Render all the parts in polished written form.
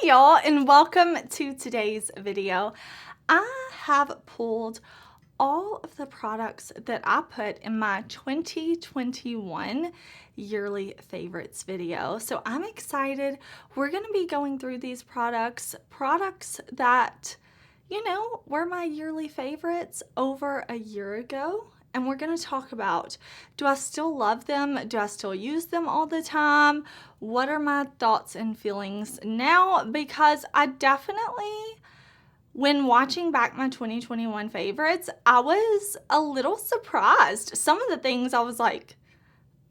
Hey y'all, and welcome to today's video. I have pulled all of the products that I put in my 2021 yearly favorites video. So I'm excited. We're going to be going through these products that, you know, were my yearly favorites over a year ago. And we're going to talk about, do I still love them? Do I still use them all the time? What are my thoughts and feelings now? Because I definitely, when watching back my 2021 favorites, I was a little surprised. Some of the things I was like,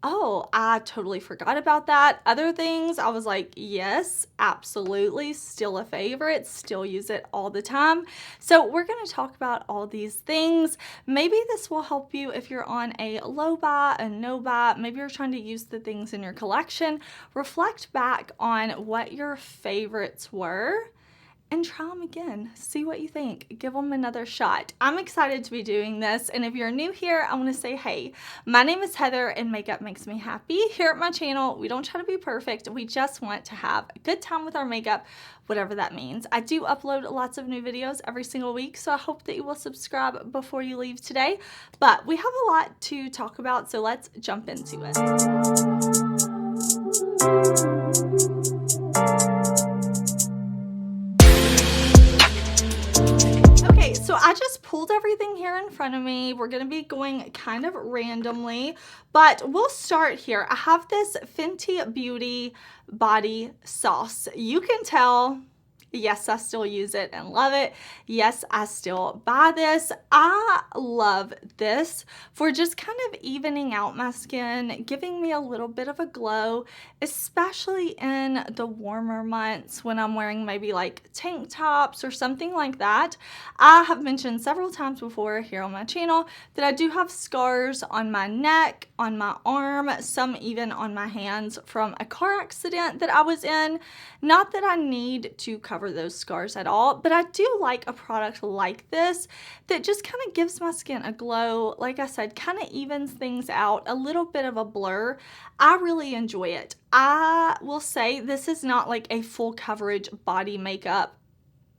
oh, I totally forgot about that. Other things I was like, yes, absolutely, still a favorite, still use it all the time. So we're going to talk about all these things. Maybe this will help you if you're on a low buy, a no buy, maybe you're trying to use the things in your collection. Reflect back on what your favorites were and try them again. See what you think. Give them another shot. I'm excited to be doing this, and if you're new here, I want to say, hey, my name is Heather, and makeup makes me happy. Here at my channel, we don't try to be perfect. We just want to have a good time with our makeup, whatever that means. I do upload lots of new videos every single week, so I hope that you will subscribe before you leave today. But we have a lot to talk about, so let's jump into it. So I just pulled everything here in front of me. We're going to be going kind of randomly, but we'll start here. I have this Fenty Beauty Body Sauce. You can tell, yes, I still use it and love it. Yes, I still buy this. I love this for just kind of evening out my skin, giving me a little bit of a glow, especially in the warmer months when I'm wearing maybe like tank tops or something like that. I have mentioned several times before here on my channel that I do have scars on my neck, on my arm, some even on my hands from a car accident that I was in. Not that I need to cover those scars at all, but I do like a product like this that just kind of gives my skin a glow. Like I said, kind of evens things out, a little bit of a blur. I really enjoy it. I will say this is not like a full coverage body makeup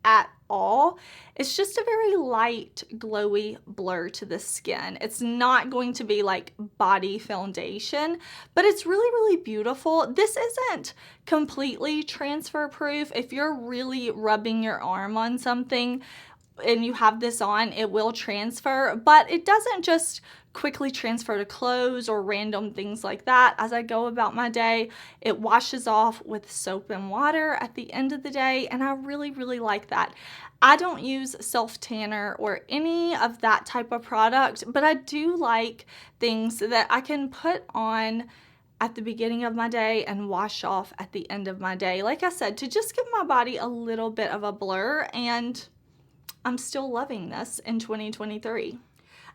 at all. It's just a very light, glowy blur to the skin. It's not going to be like body foundation, but it's really, really beautiful. This isn't completely transfer proof. If you're really rubbing your arm on something and you have this on, it will transfer, but it doesn't just quickly transfer to clothes or random things like that. As I go about my day, it washes off with soap and water at the end of the day, and I really, really like that. I don't use self-tanner or any of that type of product, but I do like things that I can put on at the beginning of my day and wash off at the end of my day. Like I said, to just give my body a little bit of a blur, and I'm still loving this in 2023.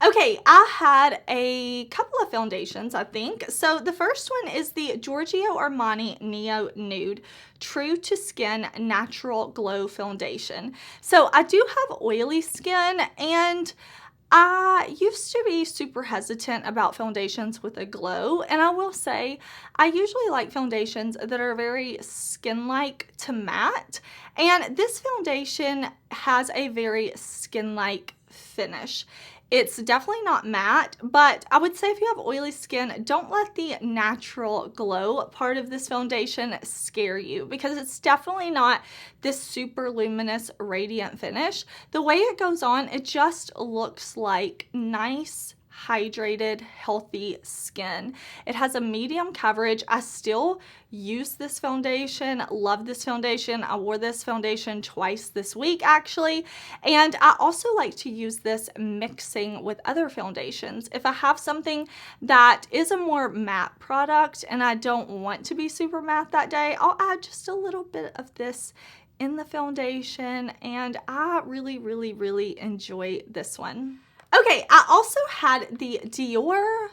Okay, I had a couple of foundations, I think. So the first one is the Giorgio Armani NeoNude True to Skin Natural Glow Foundation. So I do have oily skin, and I used to be super hesitant about foundations with a glow, and I will say I usually like foundations that are very skin-like to matte, and this foundation has a very skin-like finish. It's definitely not matte, but I would say if you have oily skin, don't let the natural glow part of this foundation scare you, because it's definitely not this super luminous, radiant finish. The way it goes on, it just looks like nice, hydrated, healthy skin. It has a medium coverage. I still use this foundation, love this foundation. I wore this foundation twice this week actually, and I also like to use this mixing with other foundations. If I have something that is a more matte product and I don't want to be super matte that day, I'll add just a little bit of this in the foundation, and I really, really, really enjoy this one. Okay, I also had the Dior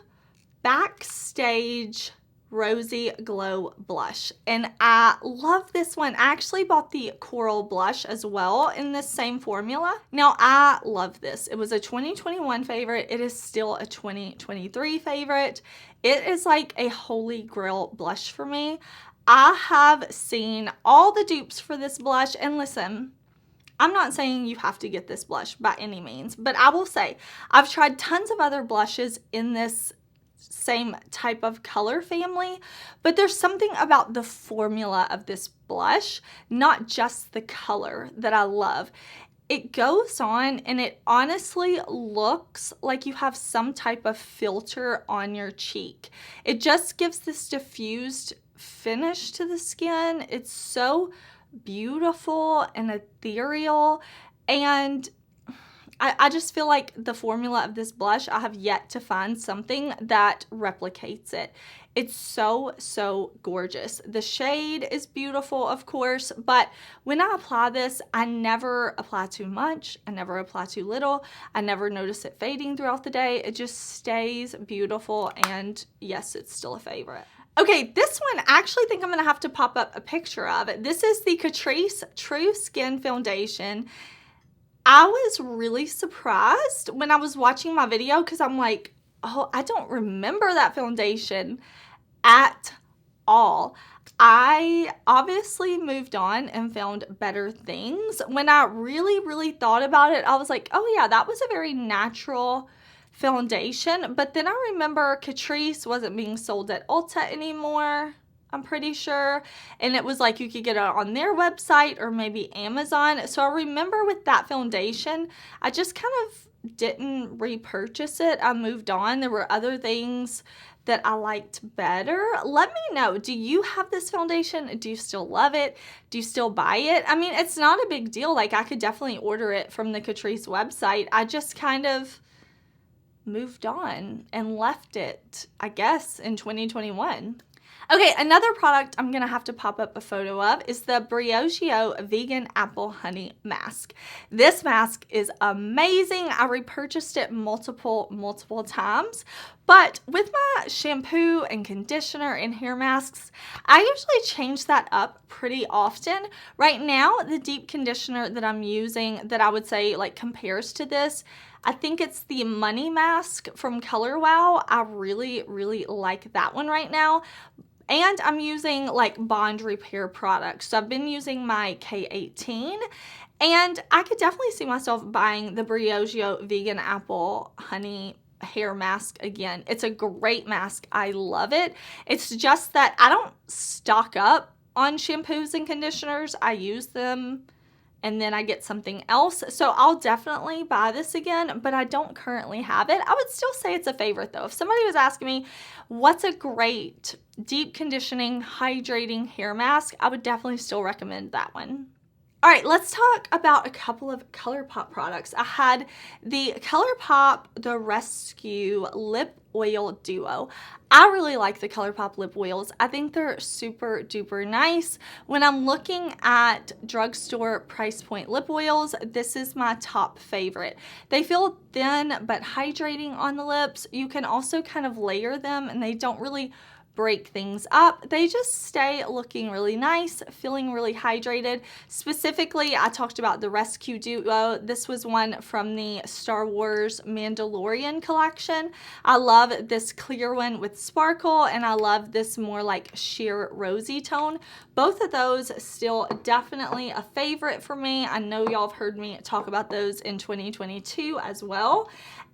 Backstage Rosy Glow Blush, and I love this one. I actually bought the Coral Blush as well in this same formula. Now, I love this. It was a 2021 favorite. It is still a 2023 favorite. It is like a holy grail blush for me. I have seen all the dupes for this blush, and listen, I'm not saying you have to get this blush by any means, but I will say I've tried tons of other blushes in this same type of color family, but there's something about the formula of this blush, not just the color, that I love. It goes on and it honestly looks like you have some type of filter on your cheek. It just gives this diffused finish to the skin. It's so beautiful and ethereal, and I just feel like the formula of this blush, I have yet to find something that replicates it. It's so, so gorgeous. The shade is beautiful, of course, but when I apply this, I never apply too much. I never apply too little. I never notice it fading throughout the day. It just stays beautiful, and yes, it's still a favorite. Okay, this one I actually think I'm going to have to pop up a picture of it. This is the Catrice True Skin Foundation. I was really surprised when I was watching my video because I'm like, oh, I don't remember that foundation at all. I obviously moved on and found better things. When I really, really thought about it, I was like, oh yeah, that was a very natural foundation. But then I remember Catrice wasn't being sold at Ulta anymore, I'm pretty sure, and it was like you could get it on their website or maybe Amazon. So I remember with that foundation, I just kind of didn't repurchase it. I moved on. There were other things that I liked better. Let me know, do you have this foundation? Do you still love it? Do you still buy it? I mean, it's not a big deal. Like, I could definitely order it from the Catrice website. I just kind of moved on and left it, I guess, in 2021. Okay, another product I'm going to have to pop up a photo of is the Briogeo Vegan Apple Honey Mask. This mask is amazing. I repurchased it multiple times. But with my shampoo and conditioner and hair masks, I usually change that up pretty often. Right now, the deep conditioner that I'm using that I would say like compares to this, I think it's the Money Mask from Color Wow. I really, really like that one right now. And I'm using like bond repair products. So I've been using my K18, and I could definitely see myself buying the Briogeo Vegan Apple Honey hair mask again. It's a great mask. I love it. It's just that I don't stock up on shampoos and conditioners. I use them and then I get something else. So I'll definitely buy this again, but I don't currently have it. I would still say it's a favorite though. If somebody was asking me what's a great deep conditioning, hydrating hair mask, I would definitely still recommend that one. All right, let's talk about a couple of ColourPop products. I had the ColourPop The Rescue Lip Oil Duo. I really like the ColourPop lip oils. I think they're super duper nice. When I'm looking at drugstore price point lip oils, this is my top favorite. They feel thin but hydrating on the lips. You can also kind of layer them and they don't really break things up. They just stay looking really nice, feeling really hydrated. Specifically, I talked about the Rescue Duo. This was one from the Star Wars Mandalorian collection. I love this clear one with sparkle, and I love this more like sheer rosy tone. Both of those still definitely a favorite for me. I know y'all have heard me talk about those in 2022 as well.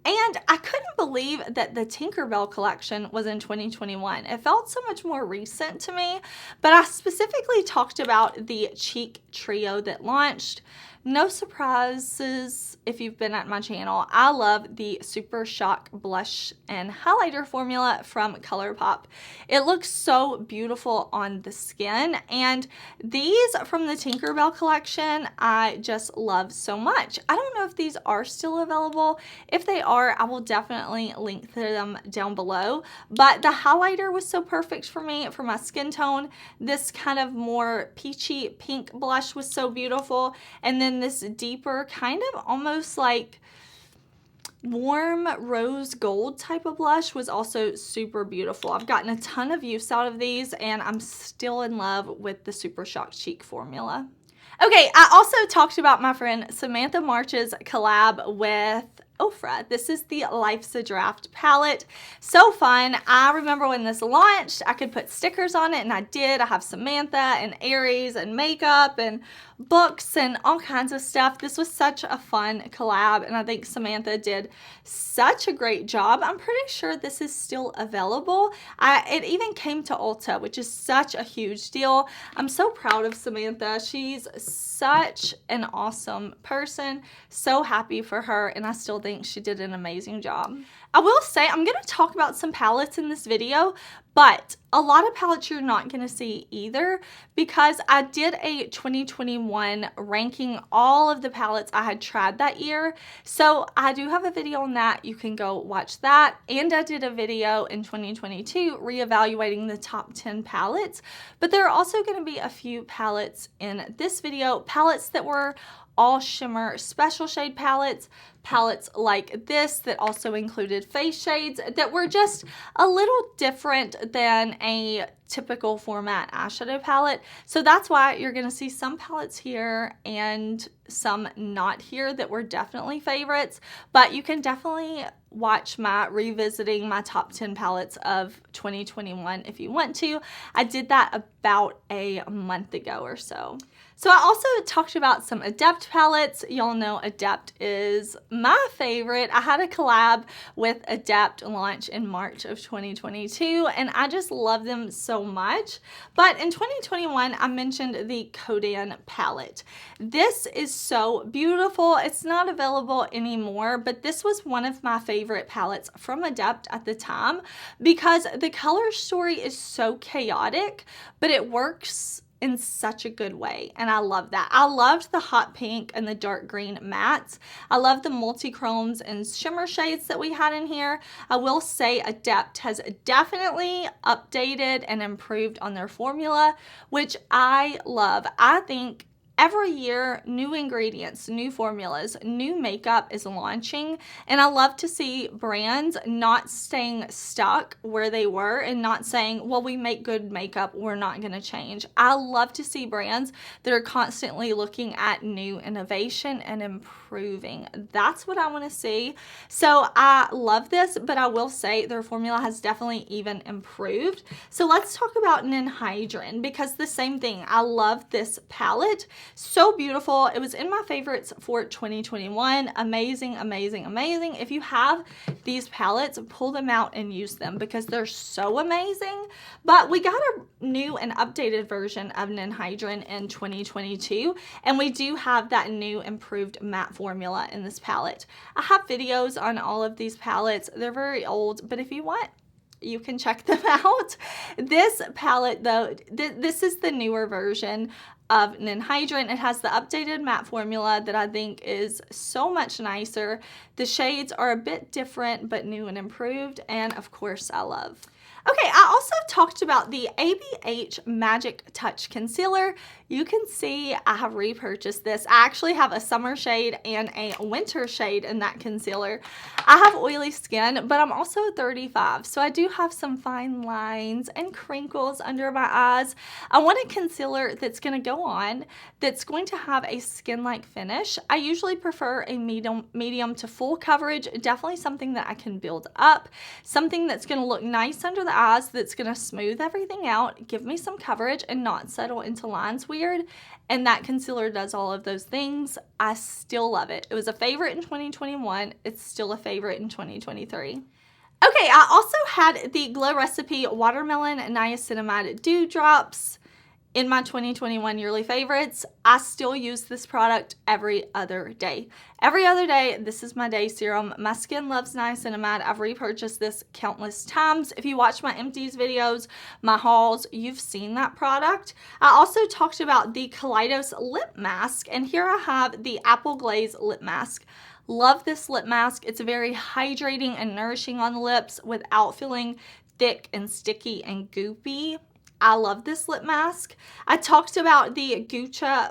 And I couldn't believe that the Tinkerbell collection was in 2021. It felt so much more recent to me, but I specifically talked about the cheek trio that launched. No surprises if you've been at my channel. I love the SuperShock blush and highlighter formula from ColourPop. It looks so beautiful on the skin, and these from the Tinkerbell collection I just love so much. I don't know if these are still available. If they are, I will definitely link to them down below, but the highlighter was so perfect for me for my skin tone. This kind of more peachy pink blush was so beautiful, and then this deeper kind of almost like warm rose gold type of blush was also super beautiful. I've gotten a ton of use out of these, and I'm still in love with the SuperShock cheek formula. Okay, I also talked about my friend Samantha March's collab with Ofra. This is the Life's a Draft palette. So fun. I remember when this launched, I could put stickers on it, and I did. I have Samantha and Aries and makeup and books and all kinds of stuff. This was such a fun collab, and I think Samantha did such a great job. I'm pretty sure this is still available. It even came to Ulta, which is such a huge deal. I'm so proud of Samantha. She's such an awesome person. So happy for her, and I still think she did an amazing job. I will say I'm going to talk about some palettes in this video, but a lot of palettes you're not going to see either, because I did a 2021 ranking all of the palettes I had tried that year. So I do have a video on that. You can go watch that. And I did a video in 2022 reevaluating the top 10 palettes. But there are also going to be a few palettes in this video, palettes that were all shimmer special shade palettes like this that also included face shades that were just a little different than a typical format eyeshadow palette. So that's why you're going to see some palettes here and some not here that were definitely favorites, but you can definitely watch my revisiting my top 10 palettes of 2021 if you want to. I did that about a month ago or so. So I also talked about some Adept palettes. Y'all know Adept is my favorite. I had a collab with Adept launch in March of 2022, and I just love them so much. But in 2021, I mentioned the Kodan palette. This is so beautiful. It's not available anymore, but this was one of my favorite palettes from Adept at the time because the color story is so chaotic, but it works in such a good way, and I love that. I loved the hot pink and the dark green mattes. I love the multi-chromes and shimmer shades that we had in here. I will say Adept has definitely updated and improved on their formula, which I love. I think every year, new ingredients, new formulas, new makeup is launching, and I love to see brands not staying stuck where they were and not saying, well, we make good makeup, we're not going to change. I love to see brands that are constantly looking at new innovation and improving. That's what I want to see. So I love this, but I will say their formula has definitely even improved. So let's talk about Ninhydrin, because the same thing. I love this palette. So beautiful. It was in my favorites for 2021. Amazing, amazing, amazing. If you have these palettes, pull them out and use them because they're so amazing. But we got a new and updated version of Ninhydrin in 2022, and we do have that new improved matte formula in this palette. I have videos on all of these palettes. They're very old, but if you want, you can check them out. This palette though, this is the newer version of Ninhydrin. It has the updated matte formula that I think is so much nicer. The shades are a bit different, but new and improved, and of course I love. Okay, I also talked about the ABH Magic Touch Concealer. You can see I have repurchased this. I actually have a summer shade and a winter shade in that concealer. I have oily skin, but I'm also 35, so I do have some fine lines and crinkles under my eyes. I want a concealer that's going to go on, that's going to have a skin-like finish. I usually prefer a medium to full coverage, definitely something that I can build up, something that's going to look nice under the eyes, that's going to smooth everything out, give me some coverage, and not settle into lines weird. And that concealer does all of those things. I still love it. It was a favorite in 2021. It's still a favorite in 2023. Okay, I also had the Glow Recipe Watermelon Niacinamide Dewdrops in my 2021 yearly favorites. I still use this product every other day. Every other day, this is my day serum. My skin loves niacinamide. I've repurchased this countless times. If you watch my empties videos, my hauls, you've seen that product. I also talked about the Kaleidos Lip Mask, and here I have the Apple Glaze Lip Mask. Love this lip mask. It's very hydrating and nourishing on the lips without feeling thick and sticky and goopy. I love this lip mask. I talked about the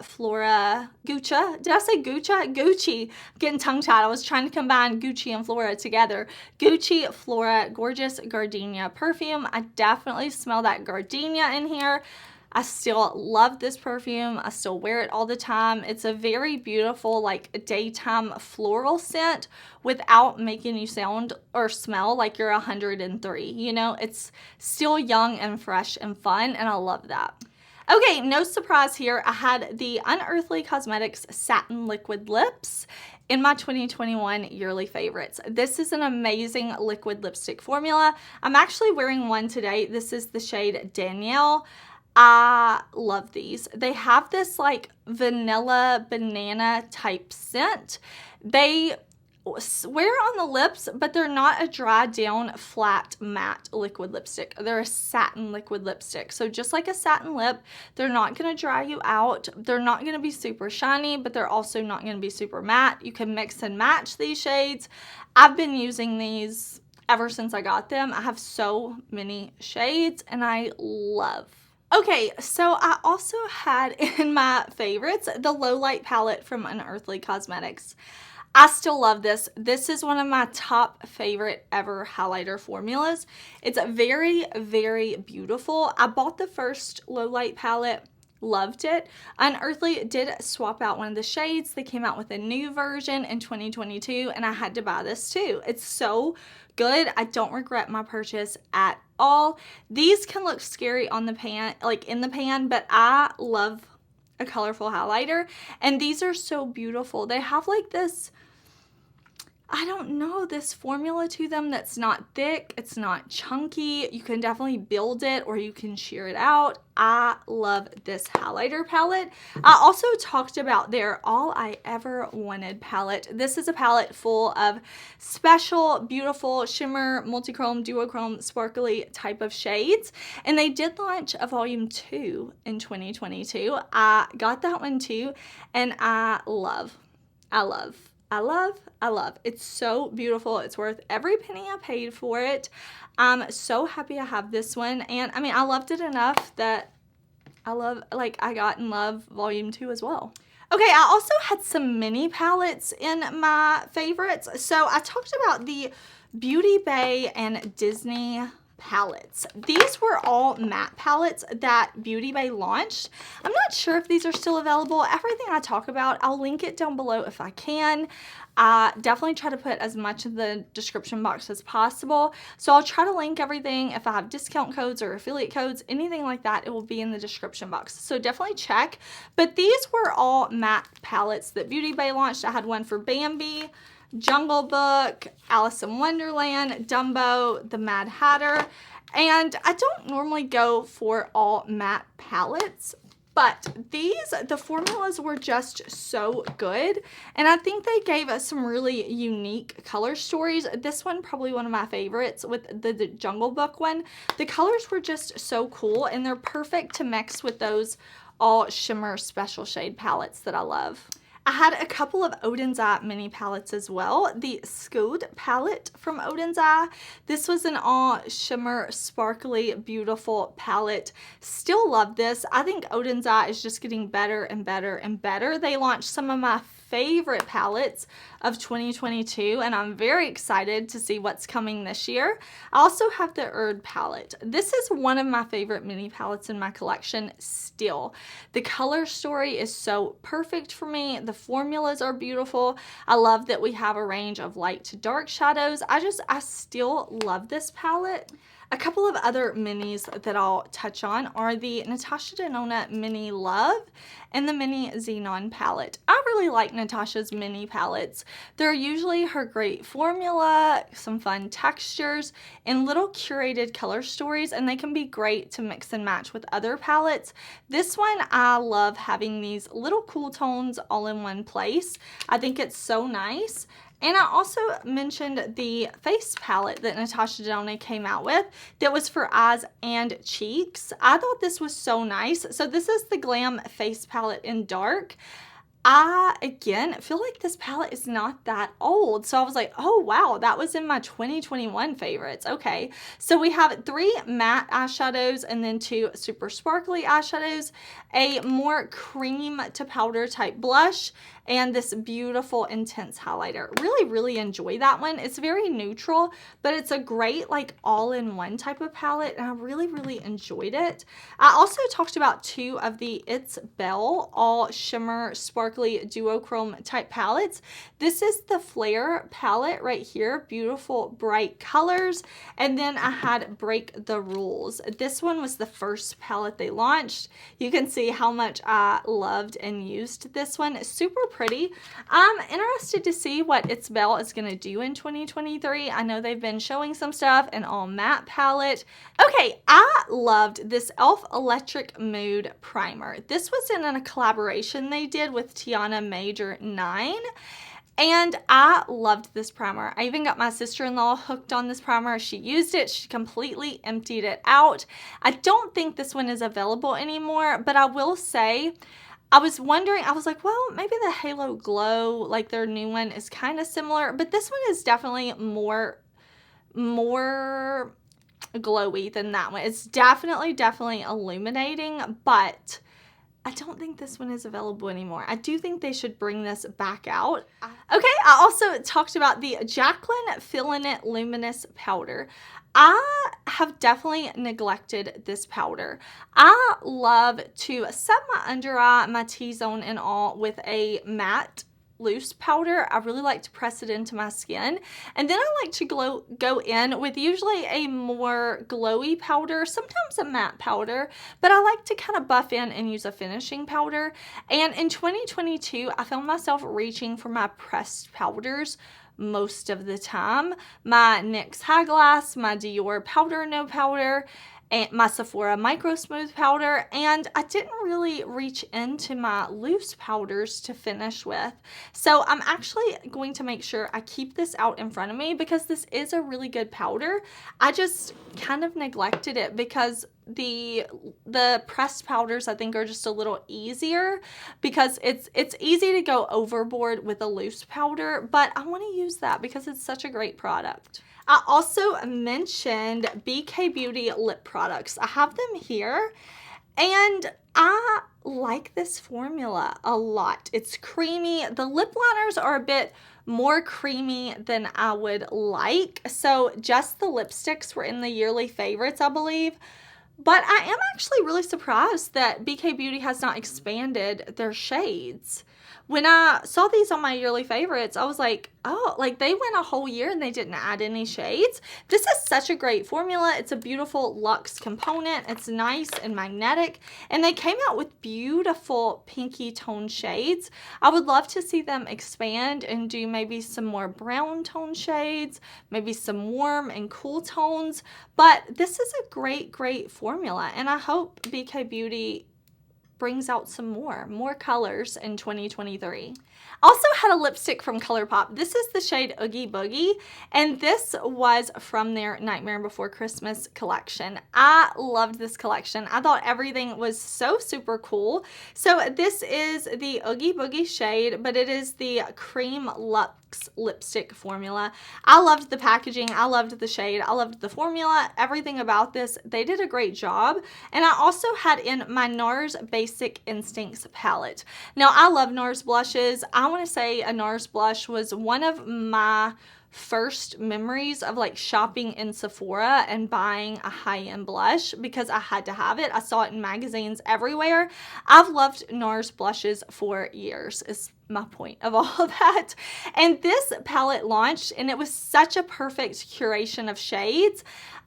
Flora, did I say Gucci, getting tongue-tied. I was trying to combine Gucci and Flora together. Gucci Flora Gorgeous Gardenia perfume. I definitely smell that gardenia in here. I still love this perfume. I still wear it all the time. It's a very beautiful, like, daytime floral scent without making you sound or smell like you're 103. You know, it's still young and fresh and fun, and I love that. Okay, no surprise here. I had the Unearthly Cosmetics Satin Liquid Lips in my 2021 yearly favorites. This is an amazing liquid lipstick formula. I'm actually wearing one today. This is the shade Danielle. I love these. They have this like vanilla banana type scent. They wear on the lips, but they're not a dry down flat matte liquid lipstick. They're a satin liquid lipstick. So just like a satin lip, they're not going to dry you out. They're not going to be super shiny, but they're also not going to be super matte. You can mix and match these shades. I've been using these ever since I got them. I have so many shades and I love. Okay, so I also had in my favorites the Low Light palette from Unearthly Cosmetics. I still love this. This is one of my top favorite ever highlighter formulas. It's very, very beautiful. I bought the first Low Light palette, loved it. Unearthly did swap out one of the shades. They came out with a new version in 2022 and I had to buy this too. It's so good. I don't regret my purchase at all. These can look scary on the pan, like in the pan, but I love a colorful highlighter and these are so beautiful. They have like this, I don't know, this formula to them that's not thick, it's not chunky. You can definitely build it or you can sheer it out. I love this highlighter palette. I also talked about their All I Ever Wanted palette. This is a palette full of special, beautiful, shimmer, multichrome, duochrome, sparkly type of shades. And they did launch a volume 2 in 2022. I got that one too, and I love. It's so beautiful. It's worth every penny I paid for it. I'm so happy I have this one. And I mean, I loved it enough that I got in love volume 2 as well. Okay, I also had some mini palettes in my favorites. So I talked about the Beauty Bay and Disney palettes. These were all matte palettes that Beauty Bay launched. I'm not sure if these are still available. Everything I talk about, I'll link it down below if I can. I definitely try to put as much in the description box as possible. So I'll try to link everything. If I have discount codes or affiliate codes, anything like that, it will be in the description box. So definitely check. But these were all matte palettes that Beauty Bay launched. I had one for Bambi, Jungle Book, Alice in Wonderland, Dumbo, the Mad Hatter, and I don't normally go for all matte palettes, but the formulas were just so good, and I think they gave us some really unique color stories. This one, probably one of my favorites with the Jungle Book one. The colors were just so cool, and they're perfect to mix with those all shimmer special shade palettes that I love. I had a couple of Odin's Eye mini palettes as well. The Scode palette from Odin's Eye. This was an all shimmer, sparkly, beautiful palette. Still love this. I think Odin's Eye is just getting better and better and better. They launched some of my favorite palettes of 2022 and I'm very excited to see what's coming this year. I also have the Erd palette. This is one of my favorite mini palettes in my collection still. The color story is so perfect for me. The formulas are beautiful. I love that we have a range of light to dark shadows. I still love this palette. A couple of other minis that I'll touch on are the Natasha Denona Mini Love and the Mini Xenon palette. I really like Natasha's mini palettes. They're usually her great formula, some fun textures, and little curated color stories, and they can be great to mix and match with other palettes. This one, I love having these little cool tones all in one place. I think it's so nice. And I also mentioned the face palette that Natasha Denona came out with that was for eyes and cheeks. I thought this was so nice. So this is the Glam face palette in dark. I, again, feel like this palette is not that old. So I was like, oh, wow, that was in my 2021 favorites. Okay, so we have 3 matte eyeshadows and then 2 super sparkly eyeshadows, a more cream to powder type blush, and this beautiful intense highlighter. Really, really enjoy that one. It's very neutral, but it's a great like all-in-one type of palette, and I really, really enjoyed it. I also talked about two of the It's Belle all shimmer sparkly duochrome type palettes. This is the Flare palette right here, beautiful bright colors, and then I had Break the Rules. This one was the first palette they launched. You can see how much I loved and used this one. Super pretty. I'm interested to see what It's Belle is going to do in 2023. I know they've been showing some stuff in all matte palette. Okay, I loved this e.l.f. Electric Mood Primer. This was in a collaboration they did with Tiana Major 9. And I loved this primer. I even got my sister-in-law hooked on this primer. She used it. She completely emptied it out. I don't think this one is available anymore, but I will say, I was wondering, I was like, well, maybe the Halo Glow, like their new one, is kind of similar, but this one is definitely more glowy than that one. It's definitely illuminating, but I don't think this one is available anymore. I do think they should bring this back out. Okay, I also talked about the Jaclyn Fill-In It Luminous Powder. I have definitely neglected this powder. I love to set my under eye, my T-zone and all with a matte loose powder. I really like to press it into my skin, and then I like to go in with usually a more glowy powder, sometimes a matte powder, but I like to kind of buff in and use a finishing powder. And in 2022, I found myself reaching for my pressed powders most of the time. My NYX High Glass, my Dior Powder No Powder, and my Sephora Micro Smooth Powder, and I didn't really reach into my loose powders to finish with. So I'm actually going to make sure I keep this out in front of me because this is a really good powder. I just kind of neglected it because the pressed powders I think are just a little easier because it's easy to go overboard with a loose powder, but I want to use that because it's such a great product. I also mentioned BK Beauty lip products. I have them here, and I like this formula a lot. It's creamy. The lip liners are a bit more creamy than I would like. So just the lipsticks were in the yearly favorites, I believe. But I am actually really surprised that BK Beauty has not expanded their shades. When I saw these on my yearly favorites, I was like, oh, like they went a whole year and they didn't add any shades. This is such a great formula. It's a beautiful luxe component. It's nice and magnetic. And they came out with beautiful pinky tone shades. I would love to see them expand and do maybe some more brown tone shades, maybe some warm and cool tones. But this is a great, great formula. And I hope BK Beauty brings out some more colors in 2023. Also had a lipstick from ColourPop. This is the shade Oogie Boogie, and this was from their Nightmare Before Christmas collection. I loved this collection. I thought everything was so super cool. So this is the Oogie Boogie shade, but it is the Cream Luxe lipstick formula. I loved the packaging. I loved the shade. I loved the formula. Everything about this. They did a great job. And I also had in my NARS Basic Instincts palette. Now, I love NARS blushes. I want to say a NARS blush was one of my first memories of like shopping in Sephora and buying a high-end blush because I had to have it. I saw it in magazines everywhere. I've loved NARS blushes for years is my point of all of that. And this palette launched and it was such a perfect curation of shades.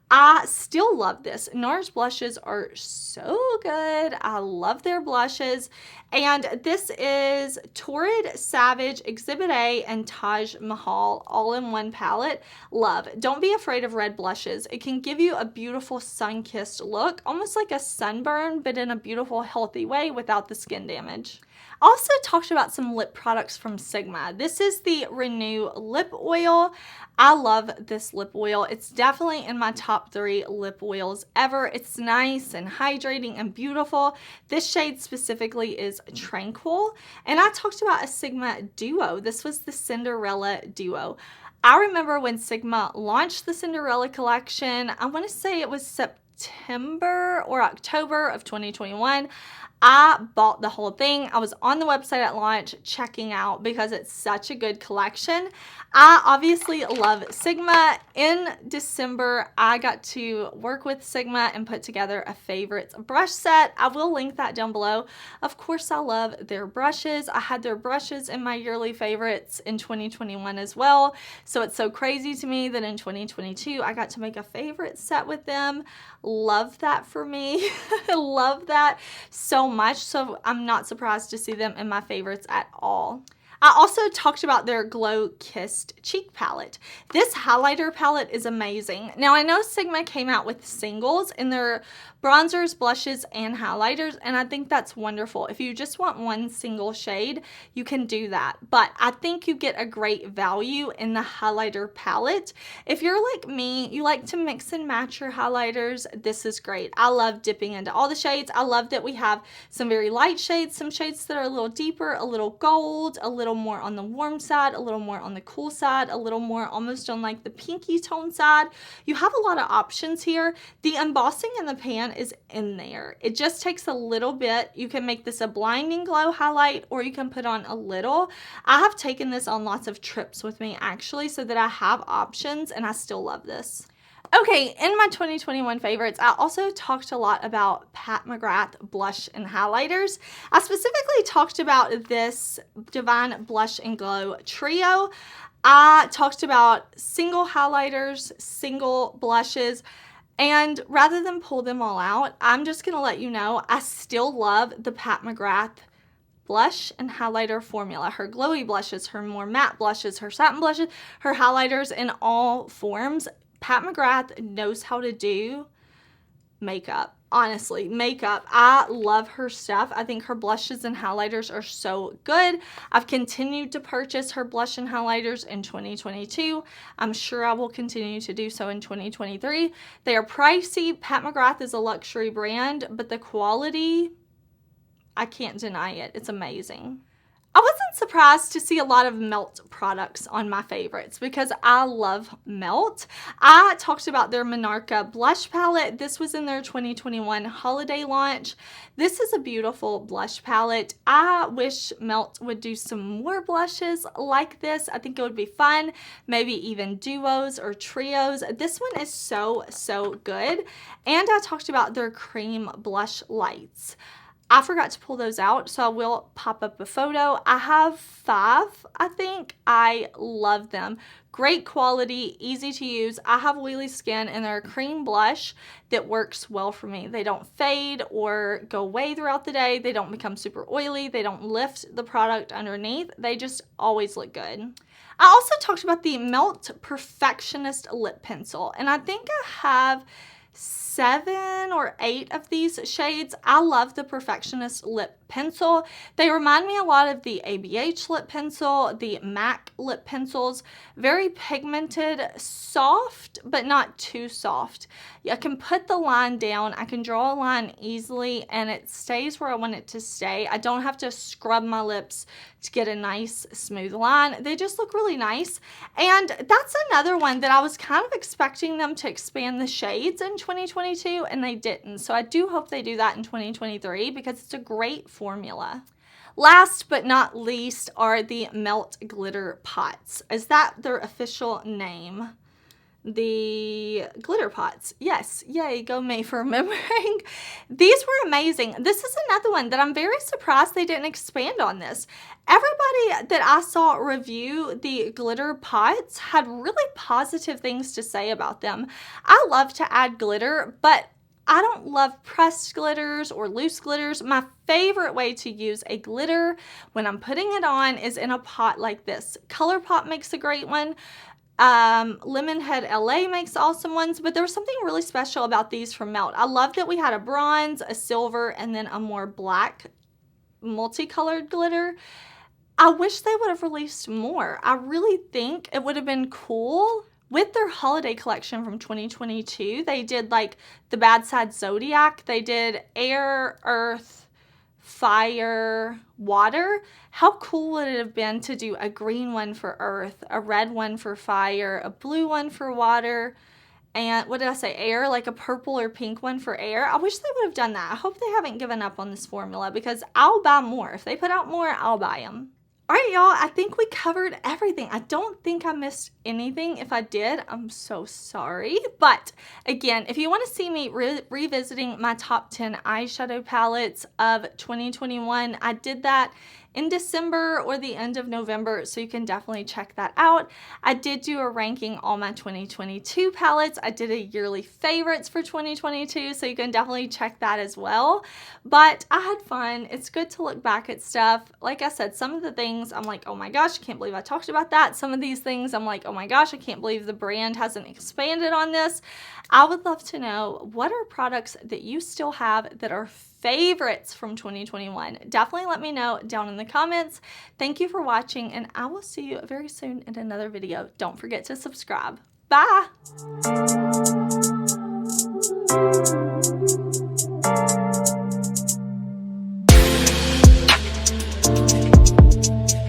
I still love this. NARS blushes are so good. I love their blushes. And this is Torrid, Savage, Exhibit A, and Taj Mahal all in one palette. Love. Don't be afraid of red blushes. It can give you a beautiful sun-kissed look, almost like a sunburn, but in a beautiful, healthy way without the skin damage. Also talked about some lip products from Sigma. This is the Renew Lip Oil. I love this lip oil. It's definitely in my top 3 lip oils ever. It's nice and hydrating and beautiful. This shade specifically is Tranquil. And I talked about a Sigma duo. This was the Cinderella duo. I remember when Sigma launched the Cinderella collection, I want to say it was September or October of 2021. I bought the whole thing. I was on the website at launch checking out because it's such a good collection. I obviously love Sigma. In December, I got to work with Sigma and put together a favorites brush set. I will link that down below. Of course, I love their brushes. I had their brushes in my yearly favorites in 2021 as well. So it's so crazy to me that in 2022, I got to make a favorite set with them. Love that for me. Love that so much. So I'm not surprised to see them in my favorites at all. I also talked about their Glow Kissed Cheek Palette. This highlighter palette is amazing. Now, I know Sigma came out with singles in their bronzers, blushes, and highlighters, and I think that's wonderful. If you just want one single shade, you can do that. But I think you get a great value in the highlighter palette. If you're like me, you like to mix and match your highlighters, this is great. I love dipping into all the shades. I love that we have some very light shades, some shades that are a little deeper, a little gold, a little more on the warm side, a little more on the cool side, a little more almost on like the pinky tone side. You have a lot of options here. The embossing in the pan is in there. It just takes a little bit. You can make this a blinding glow highlight, or you can put on a little. I have taken this on lots of trips with me actually, so that I have options, and I still love this. Okay, in my 2021 favorites, I also talked a lot about Pat McGrath blush and highlighters. I specifically talked about this Divine Blush and Glow trio. I talked about single highlighters, single blushes, and rather than pull them all out, I'm just going to let you know I still love the Pat McGrath blush and highlighter formula. Her glowy blushes, her more matte blushes, her satin blushes, her highlighters in all forms. Pat McGrath knows how to do makeup. Honestly, makeup. I love her stuff. I think her blushes and highlighters are so good. I've continued to purchase her blush and highlighters in 2022. I'm sure I will continue to do so in 2023. They are pricey. Pat McGrath is a luxury brand, but the quality, I can't deny it. It's amazing. I wasn't surprised to see a lot of Melt products on my favorites because I love Melt. I talked about their Monarca Blush palette. This was in their 2021 holiday launch. This is a beautiful blush palette. I wish Melt would do some more blushes like this. I think it would be fun. Maybe even duos or trios. This one is so, so good. And I talked about their cream blush lights. I forgot to pull those out, so I will pop up a photo. I have 5, I think. I love them. Great quality, easy to use. I have oily skin, and they're a cream blush that works well for me. They don't fade or go away throughout the day. They don't become super oily. They don't lift the product underneath. They just always look good. I also talked about the Melt Perfectionist Lip Pencil, and I think I have 7 or 8 of these shades. I love the Perfectionist Lip Pencil. They remind me a lot of the ABH lip pencil, the MAC lip pencils. Very pigmented, soft, but not too soft. I can put the line down, I can draw a line easily, and it stays where I want it to stay. I don't have to scrub my lips to get a nice smooth line. They just look really nice. And that's another one that I was kind of expecting them to expand the shades in 2022, and they didn't. So I do hope they do that in 2023 because it's a great formula. Last but not least are the Melt Glitter Pots. Is that their official name? The glitter pots. Yes, yay, go me for remembering. These were amazing. This is another one that I'm very surprised they didn't expand on this. Everybody that I saw review the glitter pots had really positive things to say about them. I love to add glitter, but I don't love pressed glitters or loose glitters. My favorite way to use a glitter when I'm putting it on is in a pot like this. ColourPop makes a great one. Lemonhead LA makes awesome ones, but there was something really special about these from Melt. I love that we had a bronze, a silver, and then a more black multicolored glitter. I wish they would have released more. I really think it would have been cool. With their holiday collection from 2022, they did like the Bad Side Zodiac. They did air, earth, fire, water. How cool would it have been to do a green one for earth, a red one for fire, a blue one for water, and what did I say, Air, like a purple or pink one for Air. I wish they would have done that. I hope they haven't given up on this formula because I'll buy more. If they put out more, I'll buy them. All right, y'all, I think we covered everything. I don't think I missed anything. If I did, I'm so sorry. But again, if you want to see me revisiting my top 10 eyeshadow palettes of 2021, I did that in December or the end of November, so you can definitely check that out. I did do a ranking all my 2022 palettes. I did a yearly favorites for 2022, so you can definitely check that as well. But I had fun. It's good to look back at stuff. Like I said, some of the things I'm like, oh my gosh, I can't believe I talked about that. Some of these things I'm like, oh my gosh, I can't believe the brand hasn't expanded on this. I would love to know, what are products that you still have that are favorites from 2021? Definitely let me know down in the comments. Thank you for watching, and I will see you very soon in another video. Don't forget to subscribe. Bye!